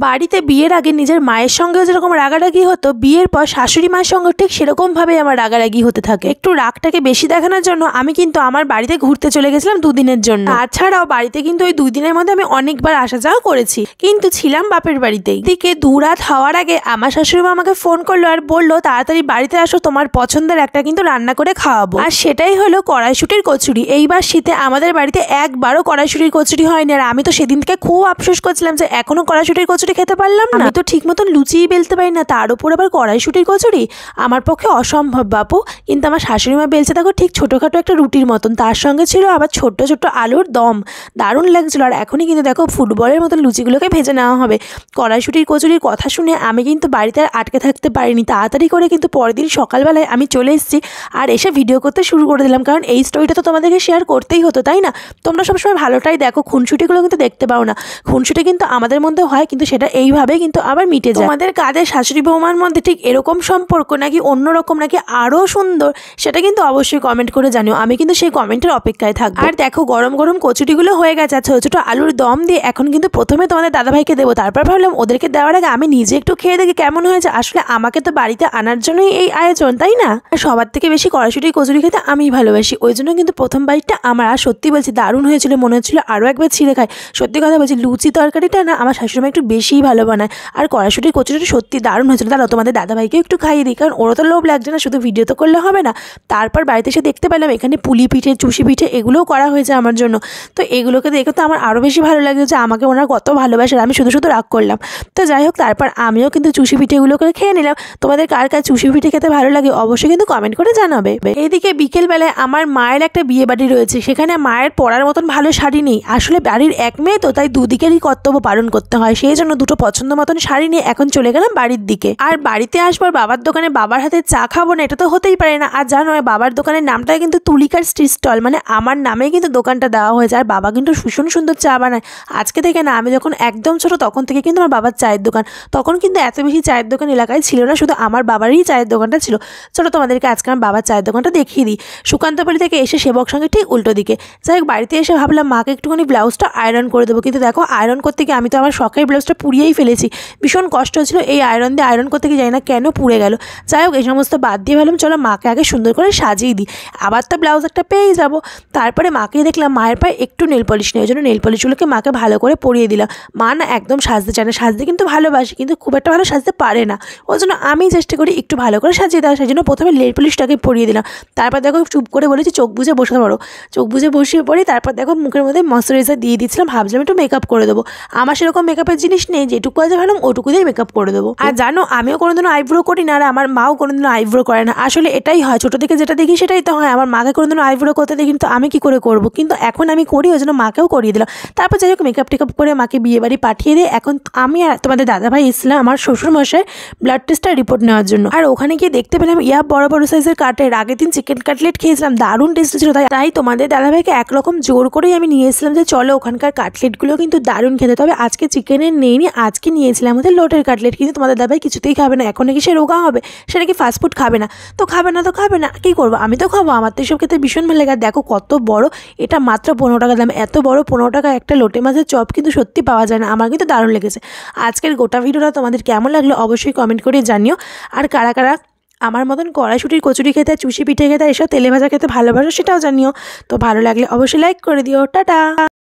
বাড়িতে বিয়ের আগে নিজের মায়ের সঙ্গেও যেরকম রাগারাগি হতো, বিয়ের পর শাশুড়ি মায়ের সঙ্গে ঠিক সেরকমভাবেই আমার রাগারাগি হতে থাকে। একটু রাগটাকে বেশি দেখানোর জন্য আমি কিন্তু আমার বাড়িতে ঘুরতে চলে গেছিলাম দুদিনের জন্য। তাছাড়াও বাড়িতে কিন্তু ওই 2 দিনের মধ্যে আমি অনেকবার আসা যাওয়া করেছি, কিন্তু ছিলাম বাপের বাড়িতেই। দিকে 2 রাত হওয়ার আগে আমার শাশুড়ি মা আমাকে ফোন করলো আর বললো তাড়াতাড়ি বাড়িতে আসো, তোমার পছন্দের একটা কিন্তু রান্না করে খাওয়াবো। আর সেটাই হলো কড়াইশুঁটির কচুরি। এইবার শীতে আমাদের বাড়িতে একবারও কড়াইশুঁটির কচুরি হয়নি, আর আমি তো সেদিন থেকে খুব আফসোস করছিলাম যে এখনো কড়াইশুঁটির কচুরি খেতে পারলাম না। আমি তো ঠিক মতন লুচিই বেলতে পারি না, তার উপর আবার কড়াইশুঁটির কচুরি আমার পক্ষে অসম্ভব বাপু। কিন্তু আমার শাশুড়ি মা বেলছে দেখো ঠিক ছোটোখাটো একটা রুটির মতন, তার সঙ্গে ছিল আবার ছোট্ট ছোট্ট আলুর দম, দারুণ লাগছিল। আর এখনই কিন্তু দেখো ফুটবলের মতন লুচিগুলোকে ভেজে নেওয়া হবে। কড়াইশুঁটির কচুরির কথা শুনে আমি কিন্তু বাড়িতে আর আটকে থাকতে পারিনি, তাড়াতাড়ি করে কিন্তু পরের দিন সকালবেলায় আমি চলে এসেছি আর এসে ভিডিও করতে শুরু করে দিলাম, কারণ এই স্টোরিটা তো তোমাদেরকে শেয়ার করতেই হতো, তাই না? তোমরা সবসময় ভালোটাই দেখো, খুনসুটিগুলো কিন্তু দেখতে পাও না। খুনসুটি কিন্তু আমাদের মধ্যে হয়, কিন্তু সেটা এইভাবে কিন্তু আবার মিটে যায়। তোমাদের কাদের শাশুড়ি বৌমার মধ্যে ঠিক এরকম সম্পর্ক নাকি অন্যরকম নাকি আরও সুন্দর, সেটা কিন্তু অবশ্যই কমেন্ট করে জানিও। আমি কিন্তু সেই কমেন্টের অপেক্ষায় থাকবো। আর দেখো গরম গরম কচুরিগুলো হয়ে গেছে, ছোটো ছোটো আলুর দম দিয়ে এখন কিন্তু প্রথমে তোমাদের দাদাভাইকে দেবো, তারপর ভাবলাম ওদেরকে দেওয়ার আগে আমি নিজে একটু খেয়ে দেখি কেমন হয়েছে। আসলে আমাকে তো বাড়িতে আনার জন্যই এই আয়োজন, তাই না? আর সবার থেকে বেশি কড়াইশুঁটির কচুরি খেতে আমিই ভালোবাসি, ওই জন্য কিন্তু প্রথম বাইটটা আমার। আর সত্যি বলছি দারুণ হয়েছিল, মনে হচ্ছিল আরও একবার ছিঁড়ে খাই। সত্যি কথা বলছি, লুচি তরকারিটা না আমার শাশুড়িমা একটু বেশিই ভালো বানায়, আর কড়াইশুঁটির কচুরিটা সত্যি দারুণ হয়েছিল। তাহলে তোমাদের দাদাভাইকে একটু খাইয়ে দিই, কারণ ওরও তো লোভ লাগছে না, শুধু ভিডিও তো করলে হবে না। তারপর বাড়িতে এসে দেখতে পেলাম এখানে পুলি পিঠে, চুষি পিঠে এগুলোও করা হয়েছে আমার জন্য। তো এগুলোকে দেখে তো আমার আরও বেশি ভালো লাগে যে আমাকে ওনারা কত ভালোবাসে, আমি শুধু শুধু রাগ করলাম। তো যাই হোক, তারপর আমিও কিন্তু চুষি পিঠেগুলো করে খেয়ে নিলাম। তোমাদের কার কার চুষি পিঠে খেতে ভালো লাগে অবশ্যই কিন্তু কমেন্ট করে জানাবে। এইদিকে বিকেলবেলায় আমার মায়ের একটা বিয়ে বাড়ি রয়েছে, সেখানে মায়ের পরার মতন ভালো শাড়ি নেই। আসলে বাড়ির এক মেয়ে তো, তাই দুদিকেরই কর্তব্য পালন করতে হয়, সেই জন্য দুটো পছন্দ মতন শাড়ি নিয়ে এখন চলে গেলাম বাড়ির দিকে। আর বাড়িতে আসবার বাবার দোকানে বাবার হাতে চা খাবো না এটা তো হতেই পারে না। আর জানো বাবার দোকানের নামটা কিন্তু তুলিকার স্ট্রিট স্টল, মানে আমার নামেই কিন্তু দোকানটা দেওয়া হয়েছে। আর বাবা কিন্তু ভীষণ সুন্দর চা বানায়। আজকে থেকে না, আমি যখন একদম ছোট তখন থেকে কিন্তু আমার বাবার চায়ের দোকান। তখন কিন্তু এত বেশি চায়ের দোকান এলাকায় ছিল না, শুধু আমার বাবারই চায়ের দোকানটা ছিল। চলো তোমাদেরকে আজকে আমার বাবার চায়ের দোকানটা দেখিয়ে দিই। সুকান্তপল্লী থেকে এসে সেবক সঙ্গে ঠিক উল্টো দিকে। যাই হোক, বাড়িতে এসে ভাবলাম মাকে একটুখানি ব্লাউজটা আয়রন করে দেবো, কিন্তু দেখো আয়রন করতে গিয়ে আমি তো আমার শখের ব্লাউজটা পুড়িয়েই ফেলেছি। ভীষণ কষ্ট হচ্ছিলো এই আয়রন দিয়ে আয়রন করতে গিয়ে, জানি না কেন পুড়ে গেল। যাই হোক, এই সমস্ত বাদ দিয়ে ভাবলাম চলো মাকে আগে সুন্দর করে সাজিয়ে দিই, আবার তো ব্লাউজ একটা পেয়েই যাবো। তারপরে মাকে দেখলাম মায়ের পায়ে একটু নেল পলিশ নেই, ওই জন্য নেল পলিশগুলোকে মাকে ভালো করে পরিয়ে দিলাম। মা না একদম সাজতে চায় না, সাজতে কিন্তু ভালোবাসে কিন্তু খুব একটা ভালো সাজতে পারে না, ওই জন্য আমি চেষ্টা করি একটু ভালো করে সাজিয়ে দেওয়া। সেই জন্য প্রথমে নেল পলিশটাকে পরিয়ে দিলাম। তারপর দেখো চুপ করে বলেছি চোখ বুঝে বসতে পারো, চোখ বুঝে বসিয়ে পড়ি। তারপর দেখো মুখের মধ্যে ময়শ্চারাইজার দিয়ে দিচ্ছিলাম, ভাবছিলাম একটু মেকআপ করে দেবো। আমার সেরকম মেকআপের জিনিস নেই, যেটুকু আছে ভাবলাম ওটুকু দিয়ে মেকআপ করে দেবো। আর জানো আমিও কোনোদিনও আইব্রো করি না, আর আমার মাও কোনোদিনও আইব্রো করে না। আসলে এটাই হয়, ছোটো থেকে যেটা দেখি সেটাই তো হয়। আমার মাকে কোনোদিনও আইব্রো করতে দেখি, কিন্তু আমি কি করে করবো, কিন্তু এখন আমি করি, ওই জন্য মাকেও করিয়ে দিলাম। তারপর যাই হোক মেকআপ টেকআপ করে মাকে বিয়ে বাড়ি পাঠিয়ে দিয়ে এখন আমি আর তোমাদের দাদাভাই এসেছিলাম আমার শ্বশুরমশাই ব্লাড টেস্টের রিপোর্ট নেওয়ার জন্য। আর ওখানে গিয়ে দেখতে পেলাম বড় বড় সাইজের কাটলেট। আগের দিন চিকেন কাটলেট খেয়েছিলাম, দারুণ টেস্টি ছিল। তাই তোমাদের দাদাভাইকে একরকম জোর করেই আমি নিয়ে এসেছিলাম যে চলো ওখানকার কাটলেটগুলো কিন্তু দারুণ খেতে। তবে আজকে চিকেনের নেইনি, আজকে নিয়েছিলাম আমাদের লোটের কাটলেট, কিন্তু তোমাদের দাদাভাই কিছুতেই খাবে না। এখন নাকি সে রোগা হবে, সে নাকি ফাস্টফুড খাবে না। তো খাবে না তো খাবে না, কী করবো, আমি তো খাবো, আমার তো এসব খেতে ভীষণ ভালো লাগে। দেখো কত বড়, এটা মাত্র 15 টাকা দাম। এত বড় 15 টাকা একটা লোটে মাছের চপ কিন্তু সত্যি পাওয়া যায় না। আমার কিন্তু দারুণ লেগেছে। আজকের গোটা ভিডিওটা তোমাদের কেমন লাগলো অবশ্যই কমেন্ট করে জানিও। আর কারা কারা আমার মতন কড়াইশুঁটির কচুরি খেতে, চুষি পিঠে খেতে, এসব তেলে ভাজা খেতে ভালোবাসো সেটাও জানিও। তো ভালো লাগলে অবশ্যই লাইক করে দিও। টাটা।